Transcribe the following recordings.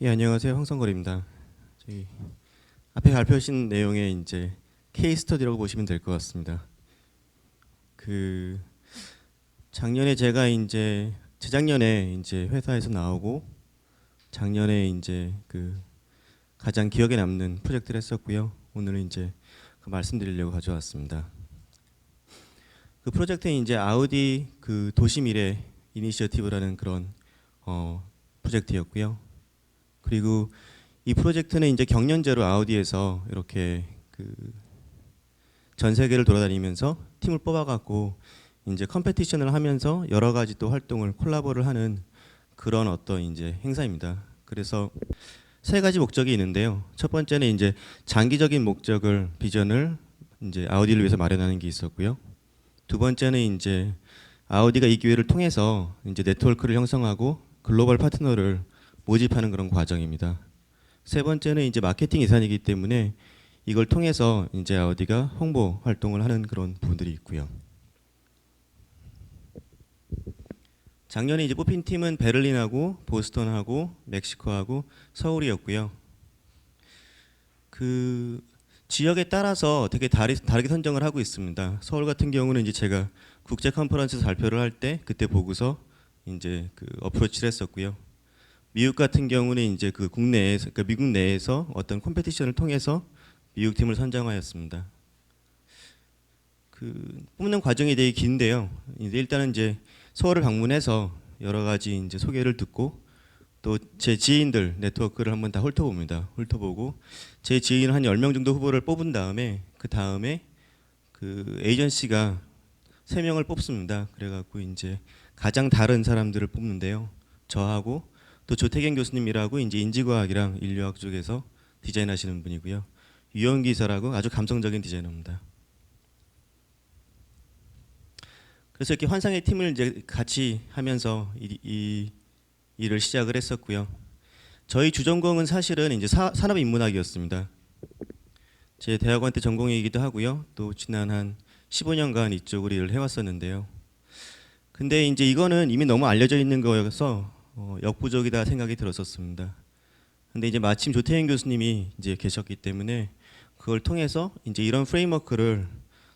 예, 안녕하세요. 황성걸입니다. 저희 앞에 발표하신 내용에 이제 케이스 스터디라고 보시면 될 것 같습니다. 그 작년에 제가 이제 재작년에 이제 회사에서 나오고 작년에 이제 그 가장 기억에 남는 프로젝트를 했었고요. 오늘은 이제 그 말씀드리려고 가져왔습니다. 그 프로젝트는 이제 아우디 그 도시미래 이니셔티브라는 그런 프로젝트였고요. 그리고 이 프로젝트는 이제 경연제로 아우디에서 이렇게 그 전 세계를 돌아다니면서 팀을 뽑아갖고 이제 컴페티션을 하면서 여러 가지 또 활동을 콜라보를 하는 그런 어떤 이제 행사입니다. 그래서 세 가지 목적이 있는데요. 첫 번째는 이제 장기적인 목적을 비전을 이제 아우디를 위해서 마련하는 게 있었고요. 두 번째는 이제 아우디가 이 기회를 통해서 이제 네트워크를 형성하고 글로벌 파트너를 모집하는 그런 과정입니다. 세 번째는 이제 마케팅 예산이기 때문에 이걸 통해서 이제 아우디가 홍보 활동을 하는 그런 부분들이 있고요. 작년에 이제 뽑힌 팀은 베를린하고 보스턴하고 멕시코하고 서울이었고요. 그 지역에 따라서 되게 다르게 선정을 하고 있습니다. 서울 같은 경우는 이제 제가 국제 컨퍼런스에서 발표를 할 때 그때 보고서 이제 그 어프로치를 했었고요. 미국 같은 경우는 이제 그 국내에서, 그러니까 미국 내에서 어떤 컴페티션을 통해서 미국 팀을 선정하였습니다. 그 뽑는 과정이 되게 긴데요. 이제 일단은 이제 서울을 방문해서 여러 가지 이제 소개를 듣고 또 제 지인들 네트워크를 한번 다 훑어봅니다. 훑어보고 제 지인 한 10명 정도 후보를 뽑은 다음에 그 다음에 그 에이전시가 3명을 뽑습니다. 그래갖고 이제 가장 다른 사람들을 뽑는데요. 저하고 또 조태경 교수님이라고 이제 인지과학이랑 인류학 쪽에서 디자인하시는 분이고요. 유영기 이사라고 아주 감성적인 디자이너입니다. 그래서 이렇게 환상의 팀을 이제 같이 하면서 이 일을 시작을 했었고요. 저희 주전공은 사실은 이제 산업인문학이었습니다. 제 대학원 때 전공이기도 하고요. 또 지난 한 15년간 이쪽으로 일을 해왔었는데요. 근데 이제 이거는 이미 너무 알려져 있는 거여서 역부족이다 생각이 들었었습니다. 근데 이제 마침 조태인 교수님이 이제 계셨기 때문에 그걸 통해서 이제 이런 프레임워크를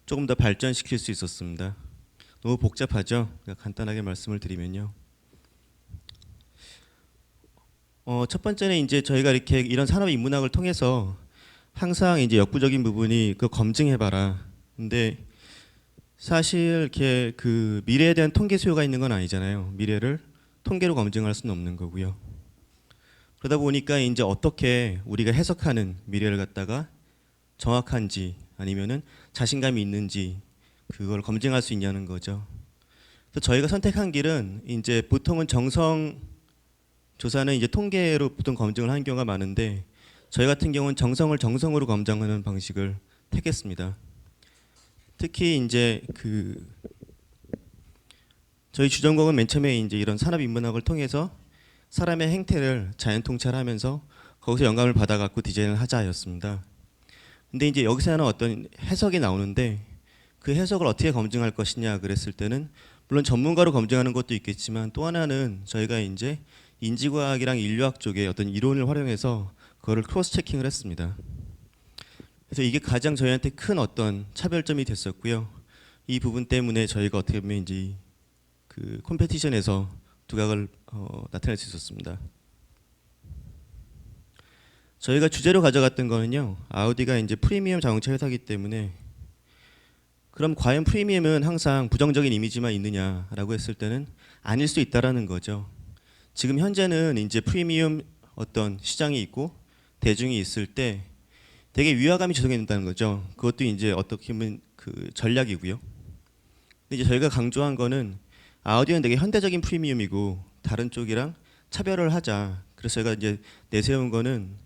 조금 더 발전시킬 수 있었습니다. 너무 복잡하죠? 간단하게 말씀을 드리면요. 첫 번째는 이제 저희가 이렇게 이런 산업인문학을 통해서 항상 이제 역부족인 부분이 그 검증해봐라. 근데 사실 이렇게 그 미래에 대한 통계 수요가 있는 건 아니잖아요. 미래를 통계로 검증할 수는 없는 거고요. 그러다 보니까 이제 어떻게 우리가 해석하는 미래를 갖다가 정확한지 아니면은 자신감이 있는지 그걸 검증할 수 있냐는 거죠. 그래서 저희가 선택한 길은 이제 보통은 정성 조사는 이제 통계로 보통 검증을 하는 경우가 많은데 저희 같은 경우는 정성을 정성으로 검증하는 방식을 택했습니다. 특히 이제 그 저희 주전공은 맨 처음에 이제 이런 산업인문학을 통해서 사람의 행태를 자연 통찰하면서 거기서 영감을 받아갖고 디자인을 하자였습니다. 근데 이제 여기서는 어떤 해석이 나오는데 그 해석을 어떻게 검증할 것이냐 그랬을 때는 물론 전문가로 검증하는 것도 있겠지만 또 하나는 저희가 이제 인지과학이랑 인류학 쪽에 어떤 이론을 활용해서 그거를 크로스 체킹을 했습니다. 그래서 이게 가장 저희한테 큰 어떤 차별점이 됐었고요. 이 부분 때문에 저희가 어떻게 보면 이제 그 컴페티션에서 두각을 나타낼 수 있었습니다. 저희가 주제로 가져갔던 거는요. 아우디가 이제 프리미엄 자동차 회사이기 때문에 그럼 과연 프리미엄은 항상 부정적인 이미지만 있느냐라고 했을 때는 아닐 수 있다라는 거죠. 지금 현재는 이제 프리미엄 어떤 시장이 있고 대중이 있을 때 되게 위화감이 조성이 된다는 거죠. 그것도 이제 어떻게 보면 그 전략이고요. 근데 이제 저희가 강조한 거는 아우디는 되게 현대적인 프리미엄이고 다른 쪽이랑 차별을 하자. 그래서 저희가 이제 내세운 거는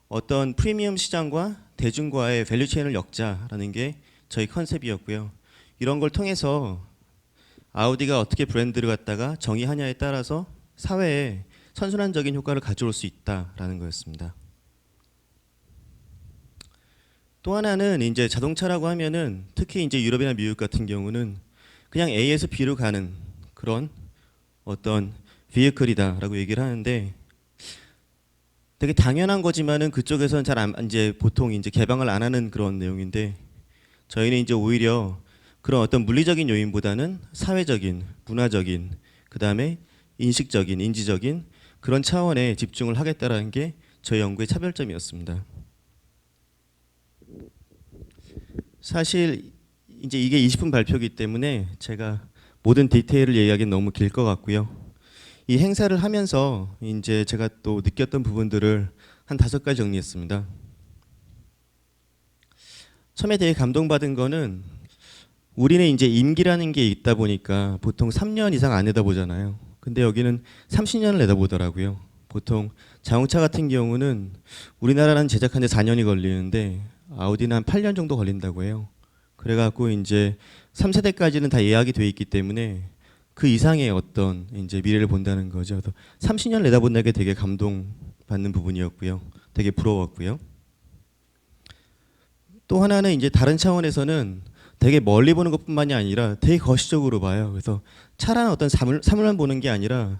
어떤 프리미엄 시장과 대중과의 밸류 체인을 엮자라는 게 저희 컨셉이었고요. 이런 걸 통해서 아우디가 어떻게 브랜드를 갖다가 정의하냐에 따라서 사회에 선순환적인 효과를 가져올 수 있다라는 거였습니다. 또 하나는 이제 자동차라고 하면은 특히 이제 유럽이나 미국 같은 경우는 그냥 A에서 B로 가는 그런 어떤 비에클이다라고 얘기를 하는데 되게 당연한 거지만은 그쪽에서는 잘 안, 이제 보통 이제 개방을 안 하는 그런 내용인데 저희는 이제 오히려 그런 어떤 물리적인 요인보다는 사회적인, 문화적인, 그 다음에 인식적인, 인지적인 그런 차원에 집중을 하겠다라는 게 저희 연구의 차별점이었습니다. 사실 이제 이게 20분 발표이기 때문에 제가 모든 디테일을 얘기하기는 너무 길 것 같고요. 이 행사를 하면서 이제 제가 또 느꼈던 부분들을 한 5가지 정리했습니다. 처음에 되게 감동받은 거는 우리는 이제 임기라는 게 있다 보니까 보통 3년 이상 안 내다보잖아요. 근데 여기는 30년을 내다보더라고요. 보통 자동차 같은 경우는 우리나라는 제작하는데 4년이 걸리는데 아우디는 한 8년 정도 걸린다고 해요. 그래갖고 이제 3세대까지는 다 예약이 돼 있기 때문에 그 이상의 어떤 이제 미래를 본다는 거죠. 그래서 30년 내다본다는 게 되게 감동받는 부분이었고요. 되게 부러웠고요. 또 하나는 이제 다른 차원에서는 되게 멀리 보는 것뿐만이 아니라 되게 거시적으로 봐요. 그래서 차라는 어떤 사물만 보는 게 아니라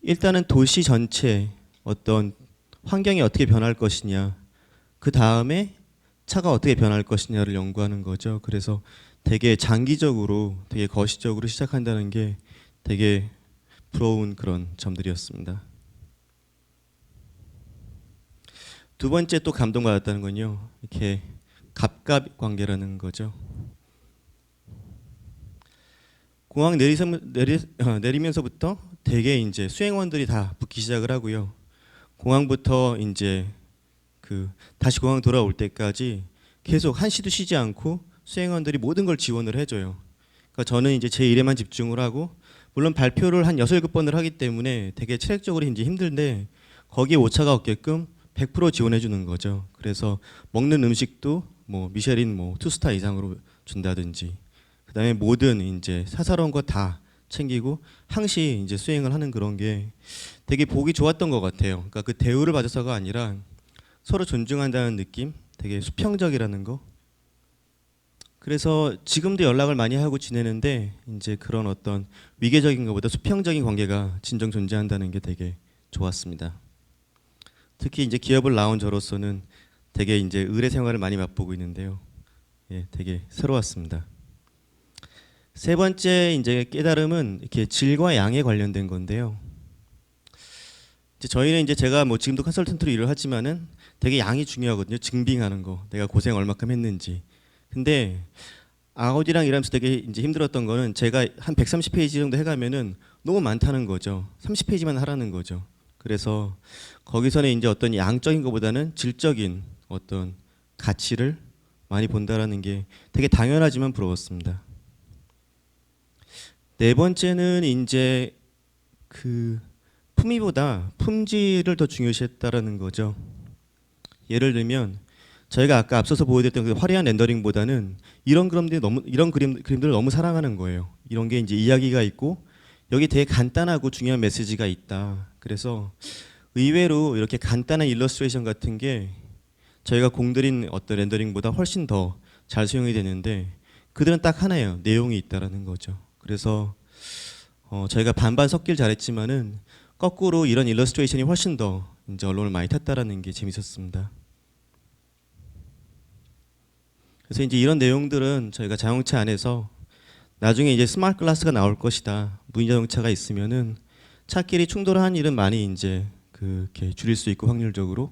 일단은 도시 전체 어떤 환경이 어떻게 변할 것이냐, 그 다음에 차가 어떻게 변할 것이냐를 연구하는 거죠. 그래서 되게 장기적으로, 되게 거시적으로 시작한다는 게 되게 부러운 그런 점들이었습니다. 두 번째 또 감동받았다는 건요. 이렇게 갑갑 관계라는 거죠. 공항 내리면서부터 되게 이제 수행원들이 다 붙기 시작을 하고요. 공항부터 이제 그 다시 공항 돌아올 때까지 계속 한시도 쉬지 않고 수행원들이 모든 걸 지원을 해줘요. 그러니까 저는 이제 제 일에만 집중을 하고 물론 발표를 한 6, 7번을 하기 때문에 되게 체력적으로 이제 힘든데 거기에 오차가 없게끔 100% 지원해 주는 거죠. 그래서 먹는 음식도 뭐 미쉐린 뭐 투스타 이상으로 준다든지 그다음에 모든 이제 사사로운 거 다 챙기고 항시 이제 수행을 하는 그런 게 되게 보기 좋았던 것 같아요. 그러니까 그 대우를 받아서가 아니라 서로 존중한다는 느낌, 되게 수평적이라는 거. 그래서 지금도 연락을 많이 하고 지내는데 이제 그런 어떤 위계적인 것보다 수평적인 관계가 진정 존재한다는 게 되게 좋았습니다. 특히 이제 기업을 나온 저로서는 되게 이제 의뢰 생활을 많이 맛보고 있는데요. 예, 되게 새로웠습니다. 세 번째 이제 깨달음은 이렇게 질과 양에 관련된 건데요. 이제 저희는 이제 제가 뭐 지금도 컨설턴트로 일을 하지만은 되게 양이 중요하거든요. 증빙하는 거, 내가 고생 얼마큼 했는지. 근데 아우디랑 일하면서 되게 이제 힘들었던 거는 제가 한 130페이지 정도 해가면은 너무 많다는 거죠. 30페이지만 하라는 거죠. 그래서 거기서는 이제 어떤 양적인 것보다는 질적인 어떤 가치를 많이 본다라는 게 되게 당연하지만 부러웠습니다. 네 번째는 이제 그 품위보다 품질을 더 중요시했다라는 거죠. 예를 들면 저희가 아까 앞서서 보여드렸던 그 화려한 렌더링보다는 이런 그림들을 너무 사랑하는 거예요. 이런 게 이제 이야기가 있고 여기 되게 간단하고 중요한 메시지가 있다. 그래서 의외로 이렇게 간단한 일러스트레이션 같은 게 저희가 공들인 어떤 렌더링보다 훨씬 더 잘 수용이 되는데 그들은 딱 하나예요. 내용이 있다라는 거죠. 그래서 저희가 반반 섞길 잘했지만은 거꾸로 이런 일러스트레이션이 훨씬 더 이제 언론을 많이 탔다라는 게 재밌었습니다. 그래서 이제 이런 내용들은 저희가 자동차 안에서 나중에 이제 스마트 클래스가 나올 것이다. 무인 자동차가 있으면은 차끼리 충돌하는 일은 많이 이제 그렇게 줄일 수 있고 확률적으로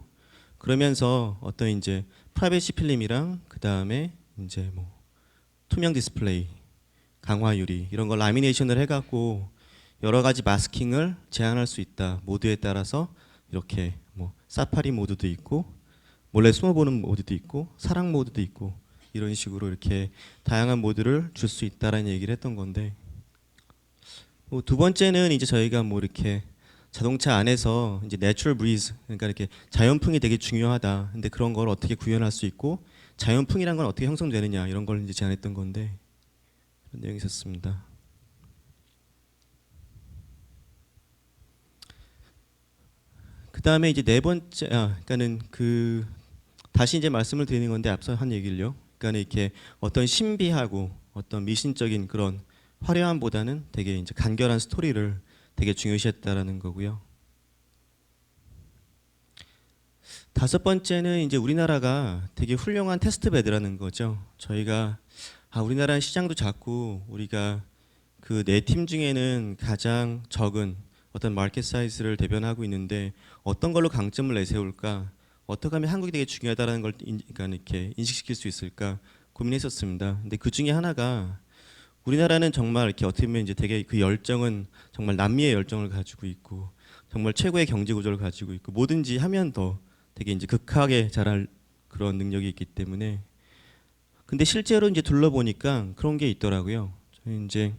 그러면서 어떤 이제 프라이버시 필름이랑 그 다음에 이제 뭐 투명 디스플레이, 강화 유리 이런 걸 라미네이션을 해갖고 여러 가지 마스킹을 제한할 수 있다. 모드에 따라서 이렇게 뭐 사파리 모드도 있고 몰래 숨어보는 모드도 있고 사랑 모드도 있고 이런 식으로 이렇게 다양한 모드를 줄 수 있다라는 얘기를 했던 건데 뭐 두 번째는 이제 저희가 뭐 이렇게 자동차 안에서 이제 내추럴 브리즈 그러니까 이렇게 자연풍이 되게 중요하다. 근데 그런 걸 어떻게 구현할 수 있고 자연풍이란 건 어떻게 형성되느냐 이런 걸 이제 제안했던 건데 그런 내용이 있었습니다. 그 다음에 이제 네 번째, 그러니까는 그 다시 이제 말씀을 드리는 건데 앞서 한 얘기를요. 그러니까 이렇게 어떤 신비하고 어떤 미신적인 그런 화려함보다는 되게 이제 간결한 스토리를 되게 중요시했다라는 거고요. 다섯 번째는 이제 우리나라가 되게 훌륭한 테스트 베드라는 거죠. 저희가 우리나라는 시장도 작고 우리가 그 네 팀 중에는 가장 적은 어떤 마켓 사이즈를 대변하고 있는데 어떤 걸로 강점을 내세울까? 어떻게 하면 한국이 되게 중요하다는 걸 그러니까 이렇게 인식시킬 수 있을까 고민했었습니다. 근데 그 중에 하나가 우리나라는 정말 이렇게 어떻게 보면 이제 되게 그 열정은 정말 남미의 열정을 가지고 있고 정말 최고의 경제 구조를 가지고 있고 뭐든지 하면 더 되게 이제 극하게 자랄 그런 능력이 있기 때문에 근데 실제로 이제 둘러보니까 그런 게 있더라고요. 저희 이제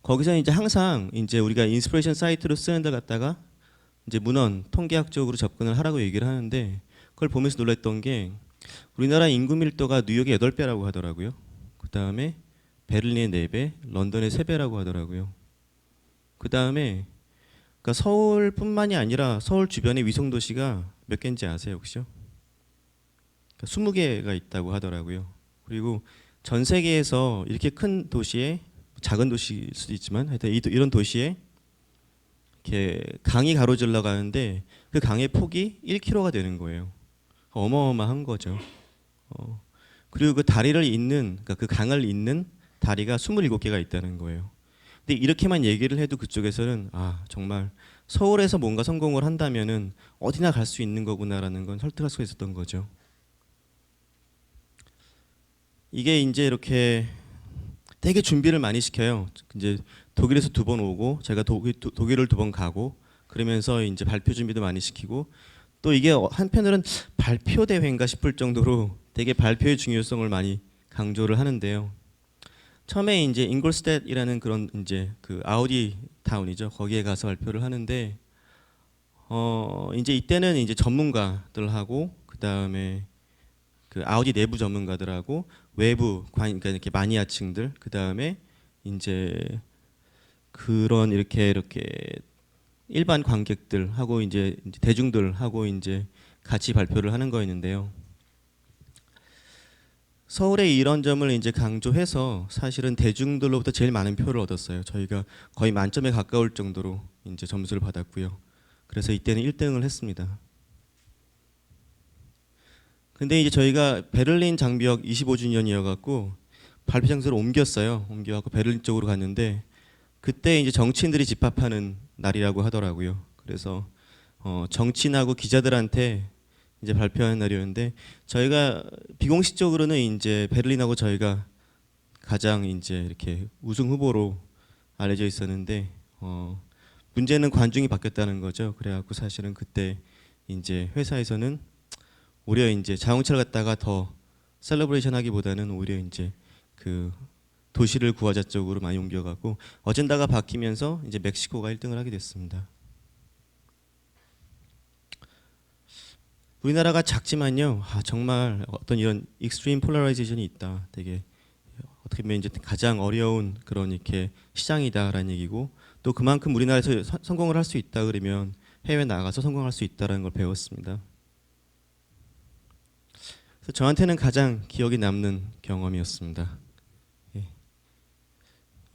거기서 이제 항상 이제 우리가 인스피레이션 사이트로 쓰는 데 갖다가 이제 문헌 통계학적으로 접근을 하라고 얘기를 하는데 그걸 보면서 놀랐던 게 우리나라 인구 밀도가 뉴욕의 8배라고 하더라고요. 그다음에 베를린의 4배, 런던의 3배라고 하더라고요. 그다음에 그러니까 서울뿐만이 아니라 서울 주변의 위성 도시가 몇 개인지 아세요, 혹시요? 그러니까 20개가 있다고 하더라고요. 그리고 전 세계에서 이렇게 큰 도시에 작은 도시일 수도 있지만 하여튼 이런 도시에 이렇게 강이 가로질러 가는데 그 강의 폭이 1km가 되는 거예요. 어마어마한 거죠. 그리고 그 다리를 잇는 그러니까 그 강을 잇는 다리가 27개가 있다는 거예요. 근데 이렇게만 얘기를 해도 그쪽에서는 정말 서울에서 뭔가 성공을 한다면은 어디나 갈 수 있는 거구나라는 건 설득할 수가 있었던 거죠. 이게 이제 이렇게 되게 준비를 많이 시켜요. 이제 독일에서 2번 오고 제가 독일을 2번 가고 그러면서 이제 발표 준비도 많이 시키고 또 이게 한편으로는 발표 대회인가 싶을 정도로 되게 발표의 중요성을 많이 강조를 하는데요. 처음에 이제 잉골스텟이라는 그런 이제 그 아우디 타운이죠. 거기에 가서 발표를 하는데 이제 이때는 이제 전문가들하고 그다음에 그 아우디 내부 전문가들하고 외부 그러니까 이렇게 마니아층들 그다음에 이제 그런 이렇게 일반 관객들하고 이제 대중들하고 이제 같이 발표를 하는 거였는데요. 서울의 이런 점을 이제 강조해서 사실은 대중들로부터 제일 많은 표를 얻었어요. 저희가 거의 만점에 가까울 정도로 이제 점수를 받았고요. 그래서 이때는 1등을 했습니다. 근데 이제 저희가 베를린 장벽 25주년이어 갖고 발표 장소를 옮겼어요. 옮겨갖고 베를린 쪽으로 갔는데 그때 이제 정치인들이 집합하는 날이라고 하더라고요. 그래서 정치인하고 기자들한테 이제 발표하는 날이었는데 저희가 비공식적으로는 이제 베를린하고 저희가 가장 이제 이렇게 우승 후보로 알려져 있었는데 문제는 관중이 바뀌었다는 거죠. 그래갖고 사실은 그때 이제 회사에서는 오히려 이제 자동차를 갖다가 더 셀러브레이션 하기보다는 오히려 이제 그 도시를 구하자 쪽으로 많이 옮겨가고 어젠다가 바뀌면서 이제 멕시코가 1등을 하게 됐습니다. 우리나라가 작지만요, 정말 어떤 이런 익스트림 폴라라이제이션이 있다. 되게 어떻게 보면 이제 가장 어려운 그런 이렇게 시장이다라는 얘기고 또 그만큼 우리나라에서 성공을 할 수 있다 그러면 해외 나가서 성공할 수 있다라는 걸 배웠습니다. 그래서 저한테는 가장 기억에 남는 경험이었습니다.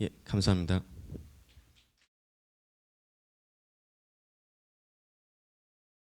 예, 감사합니다.